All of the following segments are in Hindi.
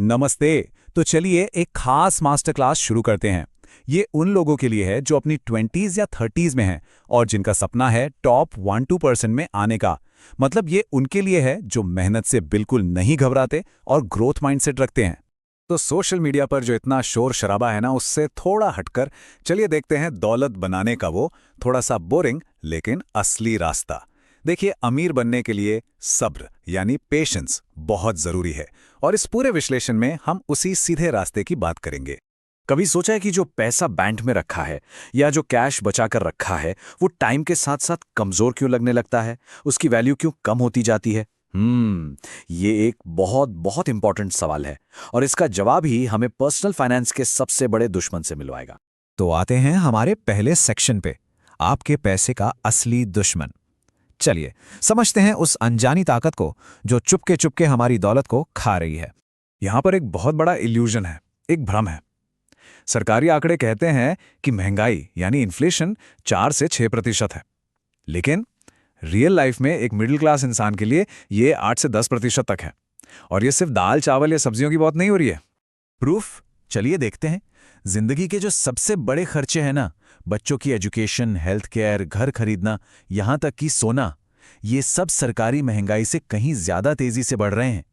नमस्ते। तो चलिए एक खास मास्टर क्लास शुरू करते हैं। ये उन लोगों के लिए है जो अपनी 20s या 30s में हैं और जिनका सपना है टॉप 1-2% में आने का। मतलब ये उनके लिए है जो मेहनत से बिल्कुल नहीं घबराते और ग्रोथ माइंडसेट रखते हैं। तो सोशल मीडिया पर जो इतना शोर शराबा है ना, उससे थोड़ा हटकर चलिए देखते हैं दौलत बनाने का वो थोड़ा सा बोरिंग लेकिन असली रास्ता। देखिए, अमीर बनने के लिए सब्र यानी पेशेंस बहुत जरूरी है और इस पूरे विश्लेषण में हम उसी सीधे रास्ते की बात करेंगे। कभी सोचा है कि जो पैसा बैंक में रखा है या जो कैश बचा कर रखा है वो टाइम के साथ साथ कमजोर क्यों लगने लगता है? उसकी वैल्यू क्यों कम होती जाती है? ये एक बहुत बहुत इंपॉर्टेंट सवाल है और इसका जवाब ही हमें पर्सनल फाइनेंस के सबसे बड़े दुश्मन से मिलवाएगा। तो आते हैं हमारे पहले सेक्शन पे, आपके पैसे का असली दुश्मन। चलिए समझते हैं उस अनजानी ताकत को जो चुपके चुपके हमारी दौलत को खा रही है। यहाँ पर एक बहुत बड़ा इल्यूजन है, एक भ्रम है। सरकारी आंकड़े कहते हैं कि महंगाई यानी इन्फ्लेशन 4 से 6% है, लेकिन रियल लाइफ में एक मिडिल क्लास इंसान के लिए ये 8 से 10% तक है। और ये सिर्फ दाल चावल या सब्जियों की बात नहीं हो रही है। प्रूफ? चलिए देखते हैं। जिंदगी के जो सबसे बड़े खर्चे हैं ना, बच्चों की एजुकेशन, हेल्थ केयर, घर खरीदना, यहां तक कि सोना, ये सब सरकारी महंगाई से कहीं ज्यादा तेजी से बढ़ रहे हैं।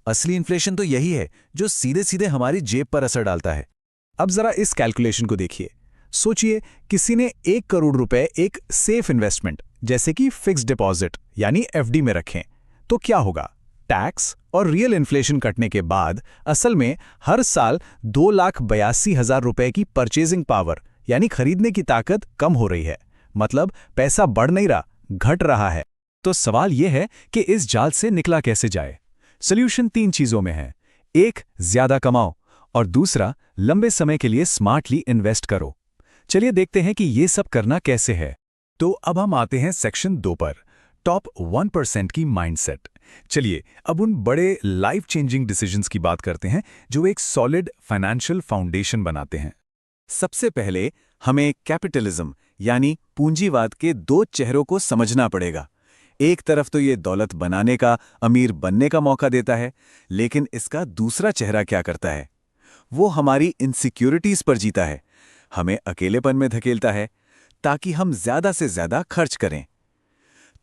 असली इन्फ्लेशन तो यही है जो सीधे सीधे हमारी जेब पर असर डालता है। अब जरा इस कैलकुलेशन को देखिए। सोचिए, किसी ने 1 करोड़ रुपए एक सेफ इन्वेस्टमेंट जैसे कि फिक्स्ड डिपॉजिट यानी एफडी में रखें, तो क्या होगा? टैक्स और रियल इन्फ्लेशन कटने के बाद असल में हर साल 2,82,000 रुपए की परचेजिंग पावर यानी खरीदने की ताकत कम हो रही है। मतलब पैसा बढ़ नहीं रहा, घट रहा है। तो सवाल यह है कि इस जाल से निकला कैसे जाए? सॉल्यूशन 3 चीजों में है। एक, ज्यादा कमाओ, और दूसरा, लंबे समय के लिए स्मार्टली इन्वेस्ट करो। चलिए देखते हैं कि ये सब करना कैसे है। तो अब हम आते हैं सेक्शन 2 पर, टॉप 1% की माइंडसेट। चलिए अब उन बड़े लाइफ चेंजिंग डिसीजंस की बात करते हैं जो एक सॉलिड फाइनेंशियल फाउंडेशन बनाते हैं। सबसे पहले हमें कैपिटलिज्म यानी पूंजीवाद के 2 चेहरों को समझना पड़ेगा। एक तरफ तो ये दौलत बनाने का, अमीर बनने का मौका देता है, लेकिन इसका दूसरा चेहरा क्या करता है? वो हमारी इनसिक्योरिटीज पर जीता है, हमें अकेलेपन में धकेलता है ताकि हम ज्यादा से ज्यादा खर्च करें।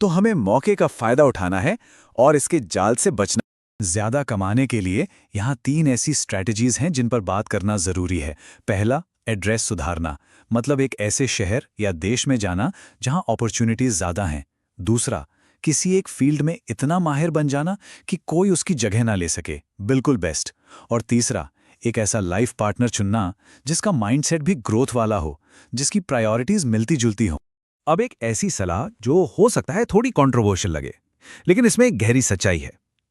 तो हमें मौके का फायदा उठाना है और इसके जाल से बचना। ज्यादा कमाने के लिए यहां 3 ऐसी स्ट्रैटेजीज हैं जिन पर बात करना जरूरी है। पहला, एड्रेस सुधारना, मतलब एक ऐसे शहर या देश में जाना जहां अपॉर्चुनिटीज ज्यादा हैं। दूसरा, किसी एक फील्ड में इतना माहिर बन जाना कि कोई उसकी जगह ना ले सके, बिल्कुल बेस्ट। और तीसरा, एक ऐसा लाइफ पार्टनर चुनना जिसका माइंडसेट भी ग्रोथ वाला हो, जिसकी प्रायोरिटीज मिलती जुलती हो। अब एक ऐसी सलाह जो हो सकता है थोड़ी कंट्रोवर्शियल लगे, लेकिन इसमें एक गहरी सच्चाई है।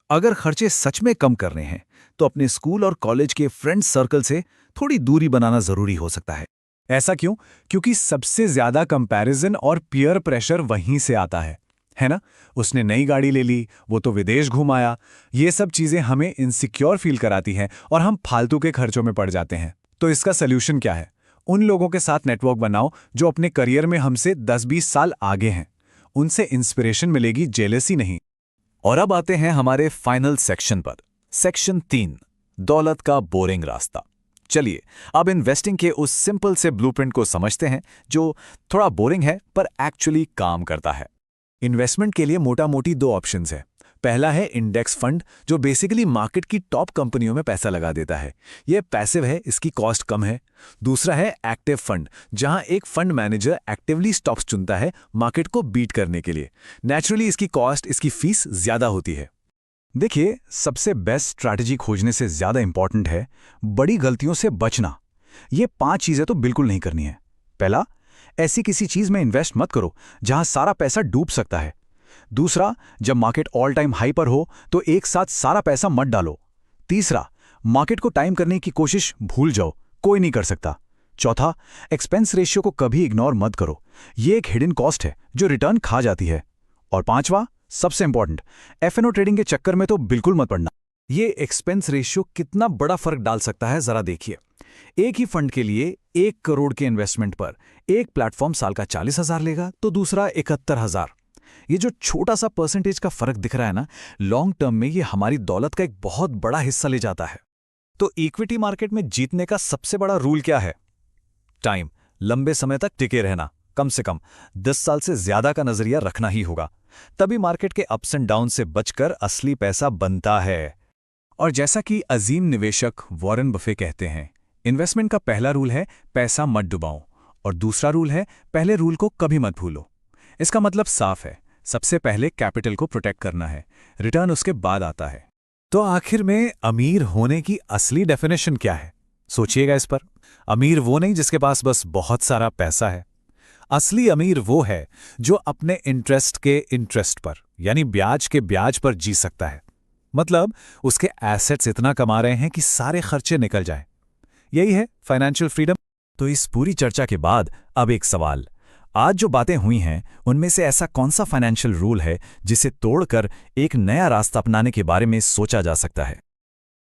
अगर खर्चे सच में कम करने हैं तो अपने स्कूल और कॉलेज के फ्रेंड सर्कल से थोड़ी दूरी बनाना जरूरी हो सकता है। ऐसा क्यों? क्योंकि सबसे ज्यादा कंपैरिजन और पीयर प्रेशर वहीं से आता है ना? उसने नई गाड़ी ले ली, वो तो विदेश घूम आया। ये सब चीजें हमें इनसिक्योर फील कराती हैं और हम फालतू के खर्चों में पड़ जाते हैं। तो इसका सल्यूशन क्या है? उन लोगों के साथ नेटवर्क बनाओ जो अपने करियर में हमसे 10-20 साल आगे हैं। उनसे इंस्पिरेशन मिलेगी, जेलसी नहीं। और अब आते हैं हमारे फाइनल सेक्शन पर, सेक्शन 3, दौलत का बोरिंग रास्ता। चलिए अब इन्वेस्टिंग के उस सिंपल से ब्लूप्रिंट को समझते हैं जो थोड़ा बोरिंग है पर एक्चुअली काम करता है। इन्वेस्टमेंट के लिए मोटा मोटी 2 ऑप्शंस है। पहला है इंडेक्स फंड, जो बेसिकली मार्केट की टॉप कंपनियों में पैसा लगा देता है। यह पैसिव है, इसकी कॉस्ट कम है। दूसरा है एक्टिव फंड, जहां एक फंड मैनेजर एक्टिवली स्टॉक्स चुनता है मार्केट को बीट करने के लिए। नेचुरली इसकी कॉस्ट, इसकी फीस ज्यादा होती है। देखिए, सबसे बेस्ट स्ट्रैटेजी खोजने से ज्यादा इंपॉर्टेंट है बड़ी गलतियों से बचना। ये 5 चीजें तो बिल्कुल नहीं करनी है। पहला, ऐसी किसी चीज में इन्वेस्ट मत करो जहां सारा पैसा डूब सकता है। दूसरा, जब मार्केट ऑल टाइम हाई पर हो तो एक साथ सारा पैसा मत डालो। तीसरा, मार्केट को टाइम करने की कोशिश भूल जाओ, कोई नहीं कर सकता। चौथा, एक्सपेंस रेशियो को कभी इग्नोर मत करो, ये एक हिडन कॉस्ट है जो रिटर्न खा जाती है। और पांचवा, सबसे इंपॉर्टेंट, एफएनओ ट्रेडिंग के चक्कर में तो बिल्कुल मत पड़ना। ये एक्सपेंस रेशियो कितना बड़ा फर्क डाल सकता है, जरा देखिए। एक ही फंड के लिए 1 करोड़ के इन्वेस्टमेंट पर एक प्लेटफॉर्म साल का 40,000 लेगा तो दूसरा 71,000। ये जो छोटा सा परसेंटेज का फर्क दिख रहा है ना, लॉन्ग टर्म में ये हमारी दौलत का एक बहुत बड़ा हिस्सा ले जाता है। तो इक्विटी मार्केट में जीतने का सबसे बड़ा रूल क्या है? टाइम, लंबे समय तक टिके रहना, कम से कम 10 साल से ज्यादा का नजरिया रखना ही होगा। तभी मार्केट के अप्स एंड डाउन से बचकर असली पैसा बनता है। और जैसा कि अजीम निवेशक वॉरेन बफे कहते हैं, इन्वेस्टमेंट का पहला रूल है पैसा मत डुबाओ, और दूसरा रूल है पहले रूल को कभी मत भूलो। इसका मतलब साफ है, सबसे पहले कैपिटल को प्रोटेक्ट करना है, रिटर्न उसके बाद आता है। तो आखिर में अमीर होने की असली डेफिनेशन क्या है? सोचिएगा इस पर। अमीर वो नहीं जिसके पास बस बहुत सारा पैसा है। असली अमीर वो है जो अपने इंटरेस्ट के इंटरेस्ट पर, यानी ब्याज के ब्याज पर जी सकता है। मतलब उसके एसेट्स इतना कमा रहे हैं कि सारे खर्चे निकल जाएं। यही है फाइनेंशियल फ्रीडम। तो इस पूरी चर्चा के बाद अब एक सवाल, आज जो बातें हुई हैं उनमें से ऐसा कौन सा फाइनेंशियल रूल है जिसे तोड़कर एक नया रास्ता अपनाने के बारे में सोचा जा सकता है?